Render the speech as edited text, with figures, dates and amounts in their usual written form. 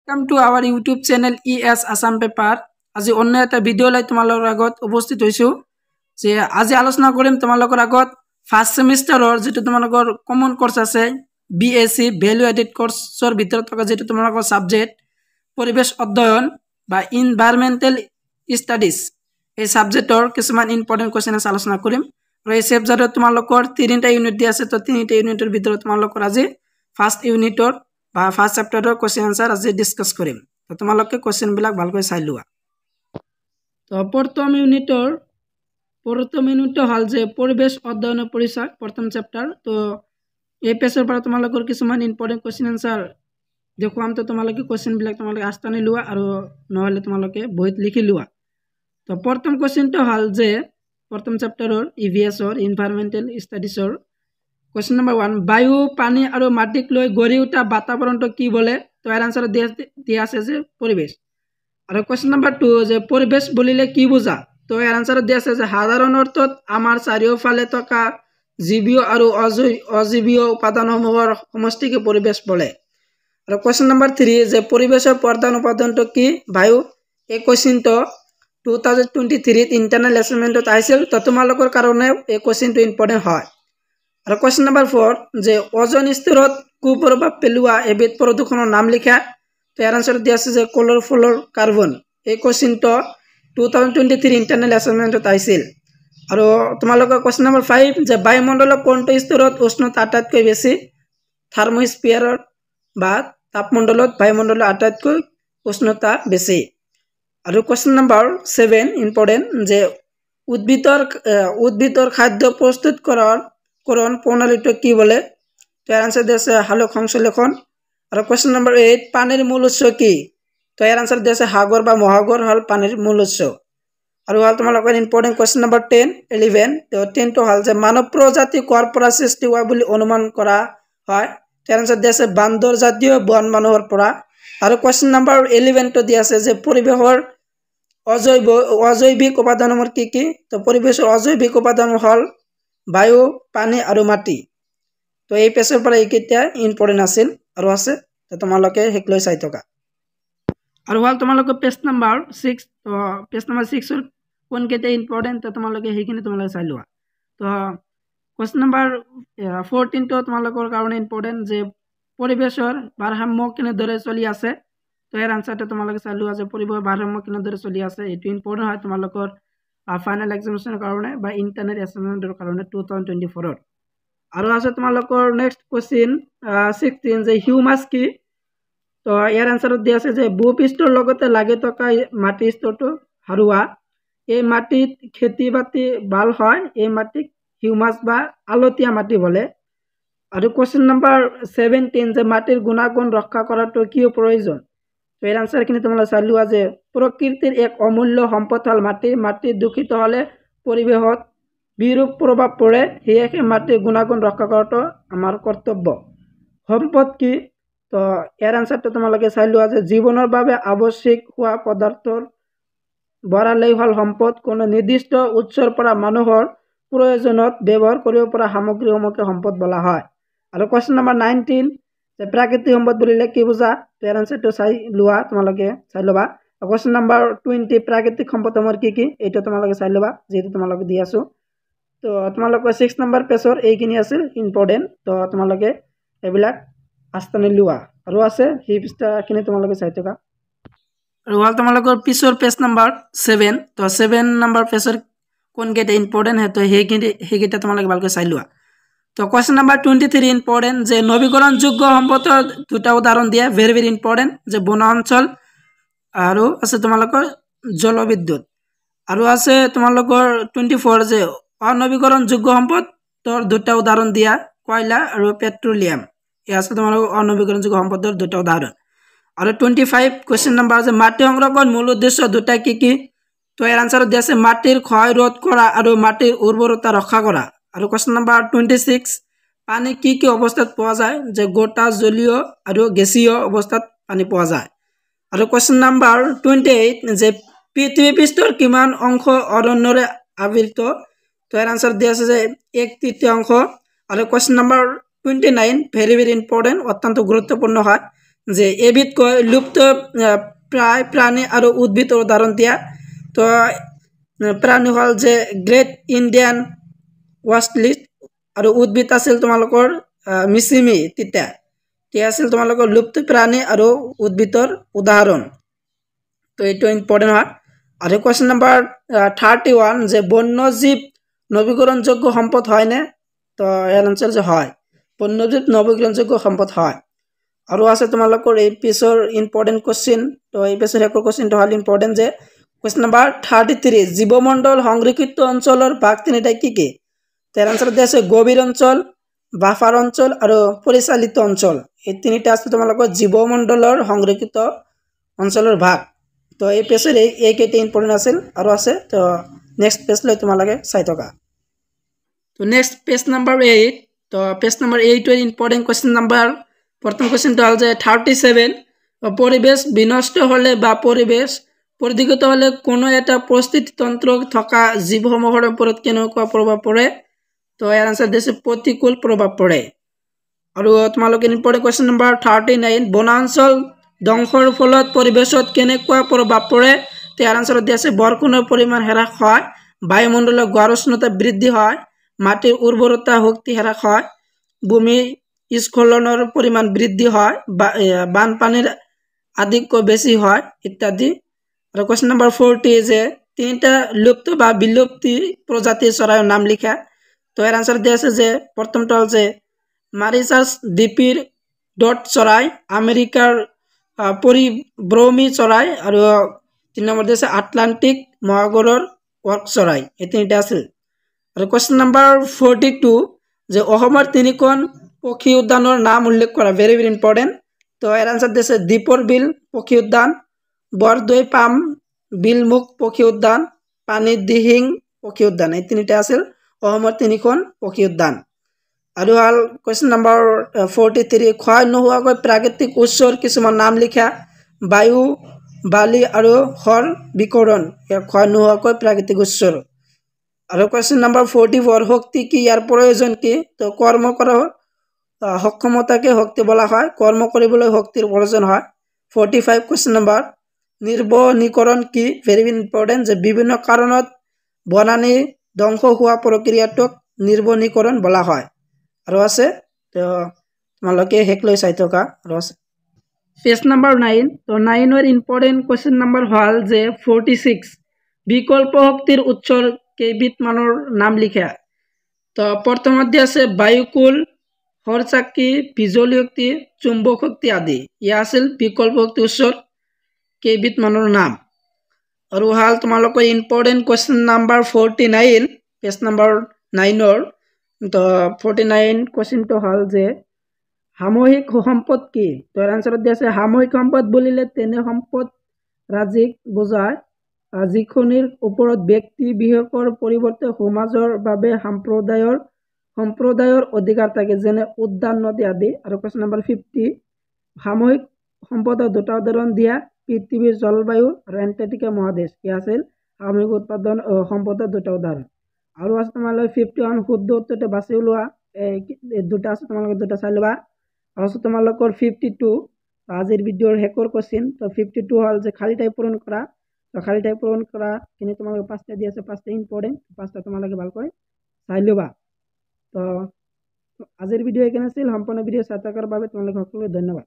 Welcome to our YouTube channel ES Assam Paper. আজি অন্য এটা ভিডিও লাই তোমালোকৰ আগত উপস্থিত হৈছো যে আজি আলোচনা কৰিম তোমালোকৰ আগত ফাৰ্স্ট সেমিস্টাৰৰ যেটো তোমালোকৰ কমন কোৰ্স আছে BSc ভ্যালু এডেড কোৰ্সৰ ভিতৰত থকা যেটো তোমালোকৰ সাবজেক্ট পৰিবেশ অধ্যয়ন বা এনভায়ৰনমেন্টাল স্টাডিজ এই সাবজেক্টৰ কিছুমান ইম্পৰ্টেন্ট কোৱেশ্চন আলোচনা কৰিম আৰু এই সাবজেক্টত তোমালোকৰ 3টা ইউনিট দিয়া আছে তো 3টা ইউনিটৰ ভিতৰত তোমালোকৰ আজি ফাৰ্স্ট ইউনিটৰ বা ফাৰ্স্ট চ্যাপ্টাৰৰ কোৱেশ্চন আনসাৰ আজি ডিসকাস কৰিম তো তোমালোকে কোৱেশ্চন বিলাক ভালকৈ চাই লোৱা তো প্ৰথম ইউনিট হল যে পৰিবেশ অধ্যয়ন পৰিচয় প্ৰথম চ্যাপ্টাৰ তো এই পেজৰ পৰা তোমালোকৰ কিছুমান ইম্পৰ্টেন্ট কোৱেশ্চন আনসাৰ দেখুৱাম তো তোমালোকে কোৱেশ্চন বিলাক তোমালোকে আস্তানি লোৱা আৰু নহলে তোমালোকে বহিত লিখি লোৱা তো প্ৰথম কোৱেশ্চনটো হল যে প্ৰথম চ্যাপ্টাৰৰ EVS অৰ এনভায়ৰনমেন্টাল স্টাডিজৰ Question number 1 বায়ু পানী আৰু মাটিক লৈ গঢ়ি উঠা বাতাবৰণটো কি বলে তো এৰ আনসাৰ দিয়া আছে যে পৰিবেশ আৰু question number 2 যে পৰিবেশ বলিলে কি বুজা তো এৰ আনসাৰ দিয়া আছে যে সাধাৰণ অৰ্থত আমাৰ চাৰিওফালে থকা জীৱীয় আৰু অজীৱীয় উপাদানসমূহৰ সমষ্টিকে পৰিবেশ বলে আৰু question number 3 যে পৰিবেশৰ প্ৰধান উপাদানটো কি বায়ু এই কোৱেশ্চনটো 2023 ইন্টাৰনেল এছাইনমেন্টত আহিছিল তো তোমালোকৰ কাৰণে এই কোৱেশ্চনটো ইম্পৰ্টেন্ট হয় আৰু কোৱেশ্চন নম্বৰ 4 যে ওজন স্তৰত কুপ্ৰভাৱ পেলোৱা এবিধ প্ৰদূষণৰ নাম লিখা তো এৰ আনসাৰ দিয়া আছে যে ক্লৰ'ফ্ল'ৰ কাৰ্বন এই কোৱেশ্চনটো 2023 ইন্টাৰনেল এছাইনমেন্টত আহিছিল আৰু তোমালোকৰ কোৱেশ্চন নম্বৰ 5 যে বায়ুমণ্ডলৰ কোনটো স্তৰত উষ্ণতা আটাইতকৈ বেছি থাৰ্মোস্ফিয়াৰৰ বা তাপমণ্ডলত বায়ুমণ্ডলৰ আটাইতকৈ উষ্ণতা বেছি আৰু কোৱেশ্চন নম্বৰ 7 ইম্পৰ্টেন্ট যে উদ্ভিদৰ খাদ্য প্ৰস্তুত কৰাৰ করণ প্রণালীটো কি বলে তো এর আনসার দিয়েছে হালক সংশ্লেষণ আর কোয়েশ্চন নাম্বার 8 পানির মূল উৎস কি তো এর আনসার দিয়েছে সাগর বা মহাগর হল পানির মূল উৎস আর হল তোমালোকৰ ইম্পৰ্টেন্ট কোয়েশ্চন নাম্বাৰ 10 11 তো 10 তো হল যে মানৱ প্ৰজাতি কৰ পৰা সৃষ্টি হোৱা বুলি অনুমান কৰা হয় তো এৰ আনসাৰ দিয়েছে বান্দৰ জাতীয় বন মানুহৰ পৰা আৰু কোয়েশ্চন নাম্বাৰ 11 তো দিয়া আছে যে পৰিবেশৰ অজৈবিক উপাদানসমূহ কি কি তো পৰিবেশৰ অজৈবিক উপাদান হল বায়ু পানী আৰু মাটি তো এই পেজৰ পৰা এইকেইটা ইম্পৰ্টেন্ট আছিল আৰু আছে তো তোমালোকে হেকলৈ চাই থকা আৰু হল তোমালোকে পেজ নাম্বাৰ 6 তো পেজ নাম্বাৰ 6 ৰ কোন কেইটা ইম্পৰ্টেন্ট তো তোমালোকে হেকিনে তোমালোকে চাই লোৱা তো কোৱেশ্চন নাম্বাৰ 14 তো তোমালোকৰ কাৰণে ইম্পৰ্টেন্ট যে পৰিবেশৰ ভাৰসাম্য কেনেদৰে চলি আছে তো এৰ আনসাৰটো তোমালোকে চাই লোৱা যে পৰিবেশৰ ভাৰসাম্য কেনেদৰে চলি আছে এটো ইম্পৰ্টেন্ট হয় তোমালোকৰ ফাইনাল এক্সামিনেশনৰ কাৰণে বা ইন্টাৰনেট এছাইনমেন্টৰ কাৰণে 2024 ৰ আৰু আছে তোমালোকৰ নেক্সট কোৱেশ্চন 16 যে হিউমাস কি তো ইয়াৰ আনসাৰত দিয়া আছে যে ভূপৃষ্ঠৰ লগতে লাগি থকা মাটিৰ স্তৰটো হাৰুৱা এই মাটিত খেতি বাতি ভাল হয় এই মাটিক হিউমাস বা আলতীয়া মাটি বলে আৰু কোৱেশ্চন নাম্বাৰ 17 যে মাটিৰ গুণাগুণ ৰক্ষা কৰাটো কি প্ৰয়োজন তো এৰ আনসাৰ কিনে তোমৰা চাই লোৱা যে প্ৰকৃতিৰ এক অমূল্য সম্পদ হল মাটি দূষিত হলে পৰিবেশত বিৰূপ প্ৰভাৱ পৰে সেয়েহে মাটিৰ গুণাগুণ ৰক্ষা কৰাটো আমাৰ কৰ্তব্য সম্পদ কি তো এৰ আনসাৰটো তোমালোকে চাই লোৱা যে জীৱনৰ বাবে আৱশ্যক হোৱা পদাৰ্থৰ বৰালেই হল সম্পদ কোনো নিৰ্দিষ্ট উৎসৰ পৰা মানুহৰ প্ৰয়োজনত ব্যৱহাৰ কৰিব পৰা সামগ্ৰীসমূহকে সম্পদ বলা হয় আৰু কোৱেশ্চন নাম্বাৰ 19 যে প্ৰাকৃতিক সম্পদ বুলিলে কি বুজা তো এৰ আনসাৰটো চাই লোৱা তোমালোকে চাই লবা কোৱেশ্চন নাম্বাৰ 20 প্ৰাকৃতিক সম্পদসমূহ কি কি এইটো তোমালোকে চাই লবা যেটো তোমালোকে দি আছো তো তোমালোকে 6 নম্বৰ পেজৰ এইখিনি আছিল ইম্পৰ্টেন্ট তো তোমালোকে এবিলাক আস্তানি লোৱা আৰু আছে সেই পৃষ্ঠাখিনি তোমালোকে চাই থকা আৰু হল তোমালোকৰ পিছৰ পেজ নাম্বাৰ 7 তো 7 নম্বৰ পেজৰ কোন কেইটা ইম্পৰ্টেন্ট হেতো হেকিটা তোমালোকে ভালকৈ চাই লোৱা তো কোৱেশ্চন নাম্বাৰ 23 ইম্পৰ্টেন্ট যে নৱীকৰণযোগ্য সম্পদৰ দুটা উদাহৰণ দিয়া ভেৰি ভেৰি ইম্পৰ্টেন্ট যে বনাঞ্চল আৰু আছে তোমালোকৰ জলবিদ্যুৎ আৰু আছে তোমালোকৰ 24 যে অনৱীকৰণযোগ্য সম্পদৰ দুটা উদাহৰণ দিয়া কয়লা আৰু পেট্ৰলিয়াম এই আছে তোমালোকৰ অনৱীকৰণযোগ্য সম্পদৰ দুটা উদাহৰণ আৰু 25 কোৱেশ্চন নাম্বাৰ যে মাটি সংৰক্ষণ মূল উদ্দেশ্য দুটা কি কি তো এৰ আনসাৰ দিয়া আছে মাটিৰ ক্ষয় ৰোধ কৰা আৰু মাটিৰ উৰ্বৰতা ৰক্ষা কৰা আৰু কোৱেশ্চন নাম্বাৰ 26 পানী কি কি অৱস্থাত পোৱা যায় যে গোটা জলীয় আৰু গেছীয় অৱস্থাত পানী পোৱা যায় আৰু কোৱেশ্চন নাম্বাৰ 28 যে পৃথিৱী পৃষ্ঠৰ কিমান অংশ অৰণ্যৰে আবৃত তো এৰ আনসাৰ দিয়া আছে যে 1/3 আৰু question number 29 very very important অত্যন্ত গুৰুত্বপূৰ্ণ হয় যে এবিধকৈ লুপ্ত প্ৰায় প্ৰাণী আৰু উদ্ভিদৰ উদাহৰণ দিয়া তো প্ৰাণী হ'ল যে গ্ৰেট ইণ্ডিয়ান ৱাস্পলিট আৰু উদ্ভিদ আছিল তোমালোকৰ মিচিমি তিতা আছিল তোমালোকৰ লুপ্ত প্ৰাণী আৰু উদ্ভিদৰ উদাহৰণ তো এইটো ইম্পৰ্টেণ্ট হয় আৰু কুৱেশ্যন নম্বৰ 31 যে বন্যজীৱ নৱীকৰণযোগ্য সম্পদ হয়নে তো ইয়াৰ আনসাৰ যে হয় বন্যজীৱ নৱীকৰণযোগ্য সম্পদ হয় আৰু আছে তোমালোকৰ এই পিছৰ ইম্পৰ্টেণ্ট কোশ্চিন তো এই পিছৰ এক কোশ্চিনটো হ'ল ইম্পৰ্টেণ্ট যে কুৱেশ্যন নম্বৰ 33 জীৱমণ্ডল সংৰক্ষিত অঞ্চলৰ ভাগ তিনিটা কি কি তাৰ আনসাৰ দিয়া আছে গভীৰ অঞ্চল বাফাৰ অঞ্চল আৰু পৰিচালিত অঞ্চল এই তিনিটা আছে তোমালোকৰ জীৱমণ্ডলৰ সংৰক্ষিত অঞ্চলৰ ভাগ তো এই পেজৰ এইকেইটা ইম্পৰ্টেণ্ট আছিল আৰু আছে তো নেক্সট পেজ লৈ তোমালোকে চাই থকা তো নেক্সট পেজ নম্বৰ 8 তো পেজ নম্বৰ 8 এর ইম্পর্টেন্ট কোশ্চেন নাম্বার প্রথম কোশ্চেনটা হল যে 37 পরিবেশ বিনষ্ট হলে বা পরিবেশ পরিধিগত হলে কোনো এটা পৰিস্থিতিতন্ত্ৰ থকা জীৱসমূহৰ ওপৰত কেনেকুৱা প্ৰভাৱ পৰে তো ইয়াৰ আনসাৰ দিছে প্ৰতিকূল প্ৰভাৱ পৰে আৰু তোমালোকে ইম্পৰ্টেন্ট কোশ্চেন নম্বৰ 39 বনাঞ্চল ধ্বংসৰ ফলত পৰিবেশত কেনেকুৱা প্ৰভাৱ পৰে তো ইয়াৰ আনসাৰ দিয়া আছে বৰষুণৰ পৰিমাণ হ্ৰাস হয় বায়ুমণ্ডলৰ গড় উষ্ণতা বৃদ্ধি হয় মাটিৰ উৰ্বৰতা শক্তি হ্ৰাস হয় ভূমি স্খলনৰ পৰিমাণ বৃদ্ধি হয় বানপানীৰ আদিকৈ বেছি হয় ইত্যাদি আৰু কোশ্চেন নম্বৰ 40 যে তিনিটা লুপ্ত বা বিলুপ্তি প্ৰজাতিৰ চৰাইৰ নাম লিখা তো এৰ আনসাৰ দিয়া আছে যে প্ৰথমটা হল যে মাৰিসাস দ্বীপেৰ ডট চৰাই আমেৰিকাৰ পৰিভ্ৰমী চৰাই আৰু 3 নম্বৰ দিয়া আছে আটলান্টিক মহাসাগৰৰ ৱৰ্ক চৰাই এই তিনিটা আছিল আৰু কোশ্চেন নম্বৰ 42 যে অসমৰ তিনিখন পক্ষী উদ্যানৰ নাম উল্লেখ কৰা ভেৰি ভেৰি ইম্পৰ্টেন্ট তো এৰ আনসাৰ দিয়েছে দীপৰ বিল পক্ষী উদ্যান বৰদৈ পাম বিলমুখ পক্ষী উদ্যান পানীৰ দিহিং পক্ষী উদ্যান এই তিনিটা আছিল অসমৰ তিনিখন পক্ষী উদ্যান আৰু হল কোশ্চেন নম্বৰ 43 ক্ষয় নোহোৱাকৈ প্ৰাকৃতিক উৎসৰ কিছুমান নাম লিখা বায়ু বালি আৰু হৰ বিকৰণ ক্ষয় নোহোৱাকৈ প্ৰাকৃতিক উৎসৰ আৰু কোশ্চেন নম্বৰ 44 শক্তি কি ইয়াৰ প্ৰয়োজন কি তো কৰ্ম কৰাৰ সক্ষমতাকে শক্তি বলা হয় কৰ্ম কৰিবলৈ শক্তিৰ প্ৰয়োজন হয় 45 কোশ্চেন নম্বৰ নিৰ্বনীকৰণ কি ভেৰি ইম্পৰ্টেন্ট যে বিভিন্ন কাৰণত বনানী ধ্বংস হোৱা প্ৰক্ৰিয়াটোক নিৰ্বনীকৰণ বলা হয় আৰু আছে তো তোমালোকে হেক লৈ চাই থকা আৰু আছে পেজ নম্বৰ 9 তো 9 এৰ ইম্পৰ্টেন্ট কোশ্চেন নম্বৰ হল যে 46 বিকল্প শক্তিৰ উৎসৰ কেইবিধ মানৰ নাম লিখা তো প্ৰথমত দিয়া আছে বায়ুকুল সৌৰচাকি বিজুলী শক্তি চুম্বক শক্তি আদি ইয়া আছিল বিকল্প শক্তি উৎসৰ কেইবিধ মানৰ নাম আৰু হাল তোমালোকৰ important question number 49 page number 9 তো 49 কোশ্চেনটো হল যে সামূহিক সম্পদ কি তো এর আনসার দিয়া আছে সামূহিক সম্পদ বুলিলে তেনে সম্পদ ৰাজিক বুজায় যিখনিৰ ওপৰত ব্যক্তি বিশেষৰ পৰিৱৰ্তে সমাজৰ বাবে সম্প্ৰদায়ৰ অধিকাৰ থাকে যেনে উদ্যান নদী আদি আৰু কোশ্চেন নম্বৰ 50 সামূহিক সম্পদৰ দুটা উদাহৰণ দিয়া পৃথিৱীৰ জলবায়ু আৰু এণ্টাৰ্কটিকা মহাদেশ কি আছিল সামূহিক উৎপাদন সম্পদৰ দুটা উদাহৰণ আৰু আছে তোমালোকে 51 শুদ্ধ উত্তৰটো বাছি ওলোৱা এই দুটা আছে তোমালোকে দুটা চাই ল'বা আৰু তোমালোকৰ 52 আজিৰ ভিডিঅ'ৰ শেষৰ কোশ্চেন তো 52 হল যে খালি টাইপ পূৰণ কৰা তো খালি টাইপ পূৰণ কৰা কিন্তু তোমালোকে পাঁচটা দি আছে পাঁচটা ইম্পৰ্টেন্ট পাঁচটা তোমালোকে ভালকৈ চাই ল'বা তো আজিৰ ভিডিঅ' এখানে আছিল সম্পূৰ্ণ ভিডিঅ' চাই থকাৰ বাবে তোমালোক সকলোকে ধন্যবাদ